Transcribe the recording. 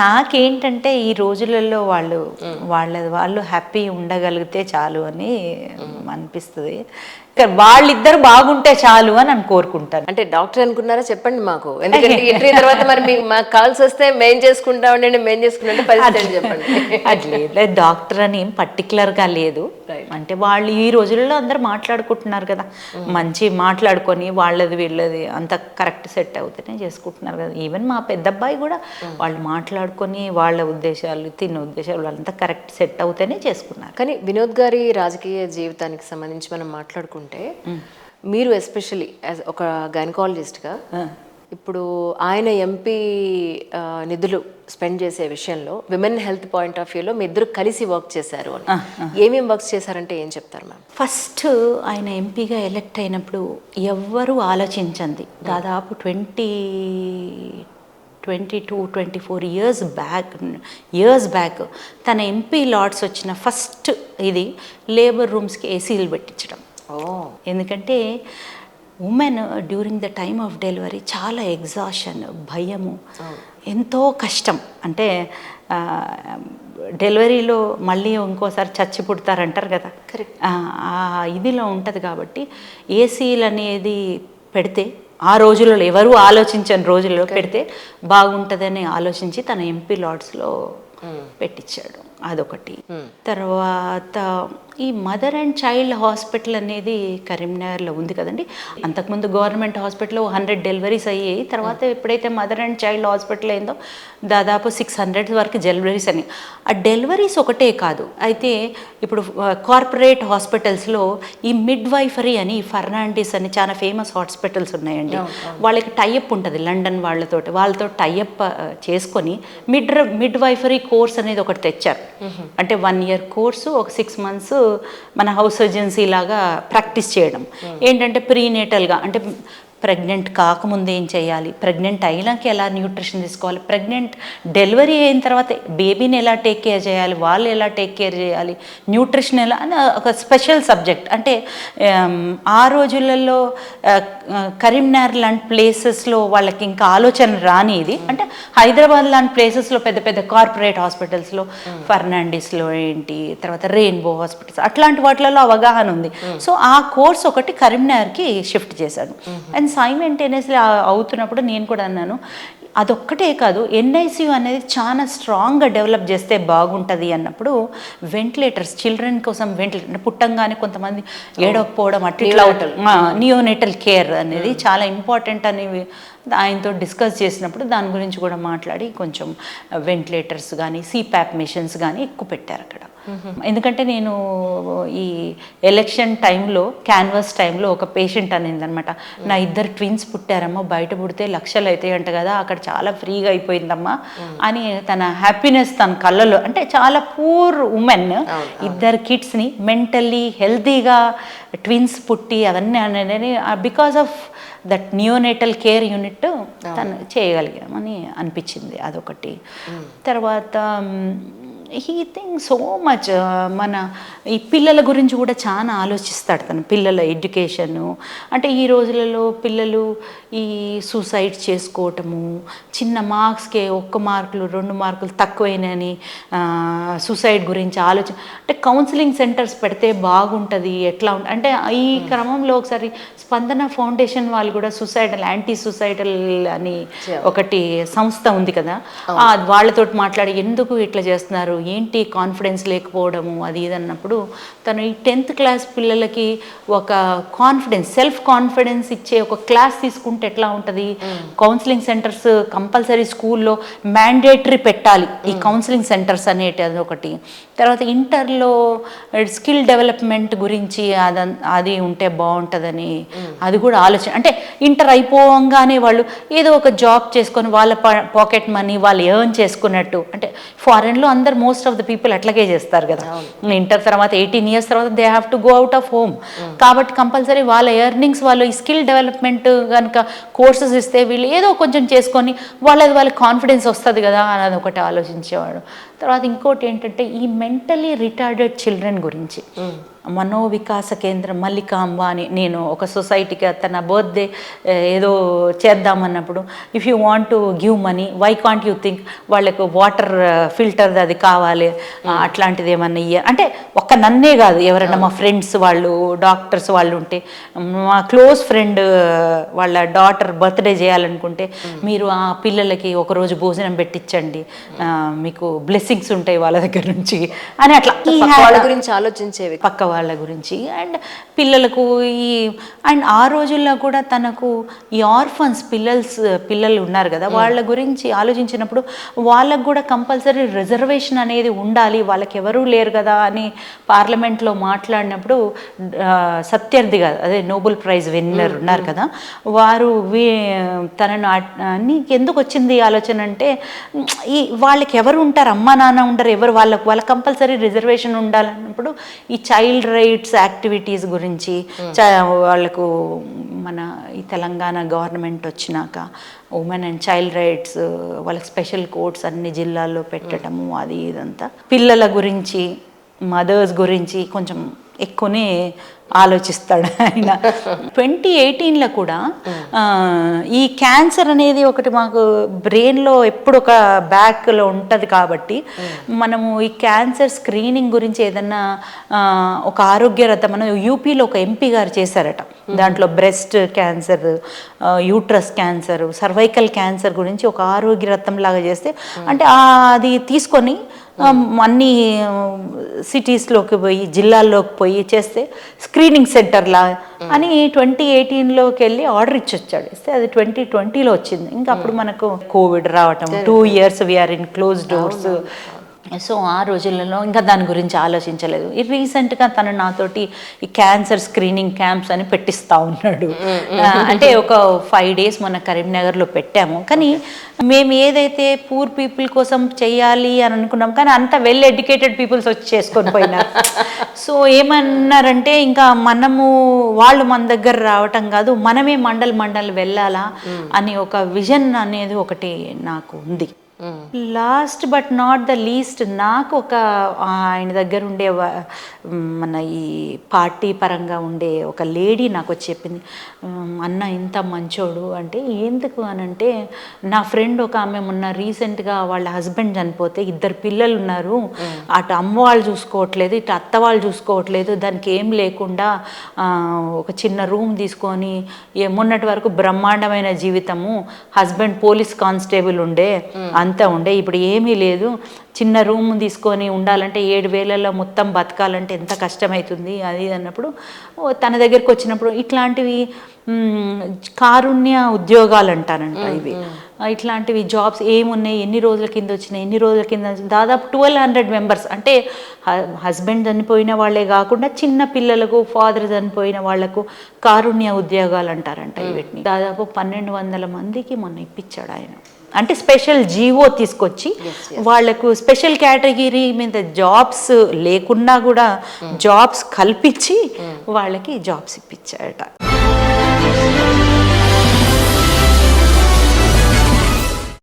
నాకేంటంటే ఈ రోజులలో వాళ్ళు హ్యాపీ ఉండగలిగితే చాలు అని అనిపిస్తుంది. వాళ్ళిద్దరు బాగుంటే చాలు అని కోరుకుంటాను. అంటే డాక్టర్ అనుకున్నారా చెప్పండి మాకు, ఎందుకంటే ఇంటర్వ్యూ తర్వాత మరి మీకు మాకు కాల్స్ వస్తే మేం చేసుకుంటామండి, మేం చేసుకుంటే పరిస్థితి చెప్పండి. అట్లేదు, డాక్టర్ అని ఏం పర్టికులర్గా లేదు. అంటే వాళ్ళు ఈ రోజుల్లో అందరు మాట్లాడుకుంటున్నారు కదా, మంచి మాట్లాడుకొని వాళ్ళది వీళ్ళది అంత కరెక్ట్ సెట్ అవుతూనే చేసుకుంటున్నారు కదా. ఈవెన్ మా పెద్ద అబ్బాయి కూడా వాళ్ళు మాట్లాడుకొని వాళ్ళ ఉద్దేశాలు ఉద్దేశాలు వాళ్ళంతా కరెక్ట్ సెట్ అవుతూనే చేసుకున్నారు. కానీ వినోద్ గారి రాజకీయ జీవితానికి సంబంధించి మనం మాట్లాడుకుంటే మీరు ఎస్పెషల్లీ యాజ్ ఒక గైనకాలజిస్ట్గా ఇప్పుడు ఆయన ఎంపీ నిధులు స్పెండ్ చేసే విషయంలో విమెన్ హెల్త్ పాయింట్ ఆఫ్ వ్యూలో మీ ఇద్దరు కలిసి వర్క్ చేశారు అని, ఏమేమి వర్క్స్ చేశారంటే ఏం చెప్తారు మ్యామ్? ఫస్ట్ ఆయన ఎంపీగా ఎలక్ట్ అయినప్పుడు ఎవ్వరూ ఆలోచించండి, దాదాపు 22-24 ఇయర్స్ బ్యాక్ తన ఎంపీ లాట్స్ వచ్చిన ఫస్ట్ ఇది లేబర్ రూమ్స్కి ఏసీలు పెట్టించడం. ఎందుకంటే women during the time of delivery చాలా ఎగ్జాషన్, భయము, ఎంతో కష్టం. అంటే డెలివరీలో మళ్ళీ ఇంకోసారి చచ్చి పుడతారంటారు కదా, ఆ ఇదిలో ఉంటుంది. కాబట్టి ఏసీలు అనేది పెడితే ఆ రోజులలో ఎవరు ఆలోచించని రోజుల్లో పెడితే బాగుంటుందని ఆలోచించి తన ఎంపీ లాట్స్లో పెట్టించాడు. అదొకటి. తర్వాత ఈ మదర్ అండ్ చైల్డ్ హాస్పిటల్ అనేది కరీంనగర్లో ఉంది కదండి. అంతకుముందు గవర్నమెంట్ హాస్పిటల్లో 100 డెలివరీస్ అయ్యాయి. తర్వాత ఎప్పుడైతే మదర్ అండ్ చైల్డ్ హాస్పిటల్ అయిందో దాదాపు 600 వరకు డెలివరీస్ అని. ఆ డెలివరీస్ ఒకటే కాదు, అయితే ఇప్పుడు కార్పొరేట్ హాస్పిటల్స్లో ఈ మిడ్ వైఫరీ అని ఫర్నాండిస్ అని చాలా ఫేమస్ హాస్పిటల్స్ ఉన్నాయండి. వాళ్ళకి టైఅప్ ఉంటుంది లండన్ వాళ్ళతో టైఅప్ చేసుకొని మిడ్ వైఫరీ కోర్స్ అనేది ఒకటి తెచ్చారు. అంటే 1 ఇయర్ కోర్సు, ఒక 6 మంత్స్ మన హౌస్ సర్జన్సీ లాగా ప్రాక్టీస్ చేయడం. ఏంటంటే ప్రీనేటల్గా, అంటే ప్రెగ్నెంట్ కాకముందు ఏం చేయాలి, ప్రెగ్నెంట్ అయినాక ఎలా న్యూట్రిషన్ తీసుకోవాలి, ప్రెగ్నెంట్ డెలివరీ అయిన తర్వాత బేబీని ఎలా టేక్ కేర్ చేయాలి, వాళ్ళు ఎలా టేక్ కేర్ చేయాలి, న్యూట్రిషన్ ఎలా అని ఒక స్పెషల్ సబ్జెక్ట్. అంటే ఆ రోజులలో కరీంనగర్ లాంటి ప్లేసెస్లో వాళ్ళకి ఇంకా ఆలోచన రాని ఇది. అంటే హైదరాబాద్ లాంటి ప్లేసెస్లో పెద్ద పెద్ద కార్పొరేట్ హాస్పిటల్స్లో ఫర్నాండిస్లో ఏంటి, తర్వాత రెయిన్బో హాస్పిటల్స్ అట్లాంటి వాటిలలో అవగాహన ఉంది. సో ఆ కోర్స్ ఒకటి కరీంనగర్కి షిఫ్ట్ చేశాను. అండ్ సైమల్టేనియస్లీ అవుతున్నప్పుడు నేను కూడా అన్నాను, అదొక్కటే కాదు, ఎన్ఐసియు అనేది చాలా స్ట్రాంగ్గా డెవలప్ చేస్తే బాగుంటుంది అన్నప్పుడు వెంటిలేటర్స్, చిల్డ్రన్ కోసం వెంటిలేటర్, పుట్టంగానే కొంతమంది ఏడవకపోవడం అట్లా నియోనేటల్ కేర్ అనేది చాలా ఇంపార్టెంట్ అనేవి ఆయనతో డిస్కస్ చేసినప్పుడు దాని గురించి కూడా మాట్లాడి కొంచెం వెంటిలేటర్స్ కానీ సిప్యాప్ మెషిన్స్ కానీ ఎక్కువ పెట్టారు అక్కడ. ఎందుకంటే నేను ఈ ఎలక్షన్ టైంలో క్యాన్వాస్ టైంలో ఒక పేషెంట్ అనిందనమాట, నా 2 ట్విన్స్ పుట్టారమ్మా, బయట పుడితే లక్షలు అవుతాయి అంట కదా, అక్కడ చాలా ఫ్రీగా అయిపోయిందమ్మా అని తన హ్యాపీనెస్ తన కళ్ళలో, అంటే చాలా పూర్ ఉమెన్ 2 కిడ్స్ని మెంటల్లీ హెల్తీగా ట్విన్స్ పుట్టి అవన్నీ అనేది because of that neonatal care unit తను చేయగలిగామని అనిపించింది. అదొకటి. తర్వాత హీ థింక్ సో మచ్, మన ఈ పిల్లల గురించి కూడా చాలా ఆలోచిస్తాడు తను, పిల్లల ఎడ్యుకేషను. అంటే ఈ రోజులలో పిల్లలు ఈ సూసైడ్ చేసుకోవటము, చిన్న మార్క్స్కే 1 మార్కులు 2 మార్కులు తక్కువైనని సూసైడ్ గురించి అంటే కౌన్సిలింగ్ సెంటర్స్ పెడితే బాగుంటుంది, ఎట్లా అంటే ఈ క్రమంలో ఒకసారి స్పందన ఫౌండేషన్ వాళ్ళు కూడా యాంటీ సూసైడల్ అని ఒకటి సంస్థ ఉంది కదా, వాళ్ళతో మాట్లాడి ఎందుకు ఇట్లా చేస్తున్నారు, ఏంటి కాన్ఫిడెన్స్ లేకపోవడము అది ఇది అన్నప్పుడు తను ఈ 10th క్లాస్ పిల్లలకి ఒక సెల్ఫ్ కాన్ఫిడెన్స్ ఇచ్చే ఒక క్లాస్ తీసుకుంటే ఎట్లా ఉంటుంది, కౌన్సిలింగ్ సెంటర్స్ కంపల్సరీ స్కూల్లో మ్యాండేటరీ పెట్టాలి ఈ కౌన్సిలింగ్ సెంటర్స్ అనేటిది ఒకటి. తర్వాత ఇంటర్లో స్కిల్ డెవలప్మెంట్ గురించి అది ఉంటే బాగుంటుందని అది కూడా ఆలోచన. అంటే ఇంటర్ అయిపోగానే వాళ్ళు ఏదో ఒక జాబ్ చేసుకొని వాళ్ళ పాకెట్ మనీ వాళ్ళు ఎర్న్ చేసుకున్నట్టు, అంటే ఫారెన్లో అందరు మోస్ట్ ఆఫ్ ద పీపుల్ అట్లాగే చేస్తారు కదా, ఇంటర్ తర్వాత 18 years తర్వాత they have to go out of home. కాబట్టి కంపల్సరీ వాళ్ళ ఎర్నింగ్స్ వాళ్ళు ఈ స్కిల్ డెవలప్మెంట్ కనుక కోర్సెస్ ఇస్తే వీళ్ళు ఏదో కొంచెం చేసుకొని వాళ్ళకి కాన్ఫిడెన్స్ వస్తుంది కదా అనేది ఒకటి ఆలోచించేవాడు. తర్వాత ఇంకోటి ఏంటంటే ఈ మెంటలీ రిటార్డెడ్ చిల్డ్రన్ గురించి మనోవికాస కేంద్రం మల్లికాంబ అని నేను ఒక సొసైటీకి తన బర్త్డే ఏదో చేద్దామన్నప్పుడు if you want to give money why can't you think వాళ్ళకు వాటర్ ఫిల్టర్ అది కావాలి అట్లాంటిది ఏమన్నా అంటే ఒక్క నన్నే కాదు ఎవరైనా మా ఫ్రెండ్స్ వాళ్ళు డాక్టర్స్ వాళ్ళు ఉంటే మా క్లోజ్ ఫ్రెండ్ వాళ్ళ డాటర్ బర్త్డే చేయాలనుకుంటే మీరు ఆ పిల్లలకి ఒకరోజు భోజనం పెట్టించండి మీకు బ్లెస్సింగ్స్ ఉంటాయి వాళ్ళ దగ్గర నుంచి అని అట్లా వాళ్ళ గురించి ఆలోచించేవి పక్క వాళ్ళ గురించి అండ్ పిల్లలకు అండ్ ఆ రోజుల్లో కూడా తనకు ఈ ఆర్ఫన్స్ పిల్లలు ఉన్నారు కదా వాళ్ళ గురించి ఆలోచించినప్పుడు వాళ్ళకు కూడా కంపల్సరీ రిజర్వేషన్ అనేది ఉండాలి వాళ్ళకి ఎవరూ లేరు కదా అని పార్లమెంట్లో మాట్లాడినప్పుడు సత్యర్థి కదా అదే నోబెల్ ప్రైజ్ విన్నర్ ఉన్నారు కదా వారు తనను నీకు ఎందుకు వచ్చింది ఆలోచన అంటే వాళ్ళకి ఎవరు ఉంటారు అమ్మ నాన్న ఉంటారు ఎవరు వాళ్ళకి కంపల్సరీ రిజర్వేషన్ ఉండాలన్నప్పుడు ఈ చైల్డ్ రైట్స్ యాక్టివిటీస్ గురించి వాళ్ళకు మన ఈ తెలంగాణ గవర్నమెంట్ వచ్చినాక ఉమెన్ అండ్ చైల్డ్ రైట్స్ వాళ్ళకి స్పెషల్ కోర్ట్స్ అన్ని జిల్లాల్లో పెట్టడము అది ఇదంతా పిల్లల గురించి మదర్స్ గురించి కొంచెం ఎక్కువనే ఆలోచిస్తాడు ఆయన. 2018లో కూడా ఈ క్యాన్సర్ అనేది ఒకటి మాకు బ్రెయిన్లో ఎప్పుడు ఒక బ్యాక్లో ఉంటుంది కాబట్టి మనము ఈ క్యాన్సర్ స్క్రీనింగ్ గురించి ఏదన్నా ఒక ఆరోగ్యరథ మనం యూపీలో ఒక ఎంపీ గారు చేశారట దాంట్లో breast cancer uterus cancer cervical cancer గురించి ఒక ఆరోగ్యరథం లాగా చేస్తే అంటే అది తీసుకొని అన్ని సిటీస్లోకి పోయి జిల్లాల్లోకి పోయి చేస్తే స్క్రీనింగ్ సెంటర్లా అని 2018లోకి వెళ్ళి ఆర్డర్ ఇచ్చి వచ్చాడు. ఇస్తే అది 2020లో వచ్చింది. ఇంకా అప్పుడు మనకు కోవిడ్ రావటం 2 years we are in close doors. So ఆ రోజులలో ఇంకా దాని గురించి ఆలోచించలేదు. రీసెంట్గా తను నాతోటి ఈ క్యాన్సర్ స్క్రీనింగ్ క్యాంప్స్ అని పెట్టిస్తూ ఉన్నాడు. అంటే ఒక 5 days మన కరీంనగర్లో పెట్టాము. కానీ మేము ఏదైతే పూర్ పీపుల్ కోసం చెయ్యాలి అని అనుకున్నాం కానీ అంత వెల్ ఎడ్యుకేటెడ్ పీపుల్స్ వచ్చి చేసుకొని పోయినారు. సో ఏమన్నారంటే ఇంకా వాళ్ళు మన దగ్గర రావటం కాదు మనమే మండల్ వెళ్ళాలా అని ఒక విజన్ అనేది ఒకటి నాకు ఉంది. Last but not the least నాకు ఒక ఆయన దగ్గర ఉండే మన ఈ పార్టీ పరంగా ఉండే ఒక లేడీ నాకు వచ్చి చెప్పింది, అన్న ఇంత మంచోడు అంటే ఎందుకు అనంటే నా ఫ్రెండ్ ఒక ఆమె మొన్న రీసెంట్గా వాళ్ళ హస్బెండ్ చనిపోతే 2 పిల్లలు ఉన్నారు, అటు అమ్మ వాళ్ళు చూసుకోవట్లేదు ఇటు అత్త వాళ్ళు చూసుకోవట్లేదు, దానికి ఏం లేకుండా ఒక చిన్న రూమ్ తీసుకొని మొన్నటి వరకు బ్రహ్మాండమైన జీవితము, హస్బెండ్ పోలీస్ కానిస్టేబుల్ ఉండే అంతా ఉండే, ఇప్పుడు ఏమీ లేదు, చిన్న రూమ్ తీసుకొని ఉండాలంటే 7,000లో మొత్తం బతకాలంటే ఎంత కష్టమవుతుంది అది అన్నప్పుడు తన దగ్గరికి వచ్చినప్పుడు ఇట్లాంటివి కారుణ్య ఉద్యోగాలు అంటారంట. ఇట్లాంటివి జాబ్స్ ఏమున్నాయి, ఎన్ని రోజుల కింద వచ్చినాయి, దాదాపు 1,200 members అంటే హస్బెండ్ చనిపోయిన వాళ్ళే కాకుండా చిన్న పిల్లలకు ఫాదర్ చనిపోయిన వాళ్లకు కారుణ్య ఉద్యోగాలు అంటారంట. వీటిని దాదాపు 1,200 మందికి మొన్న ఇప్పించాడు ఆయన. అంటే స్పెషల్ జీవో తీసుకొచ్చి వాళ్లకు స్పెషల్ కేటగిరీ మీద జాబ్స్ లేకున్నా కూడా జాబ్స్ కల్పించి వాళ్ళకి జాబ్స్ ఇప్పించాడట.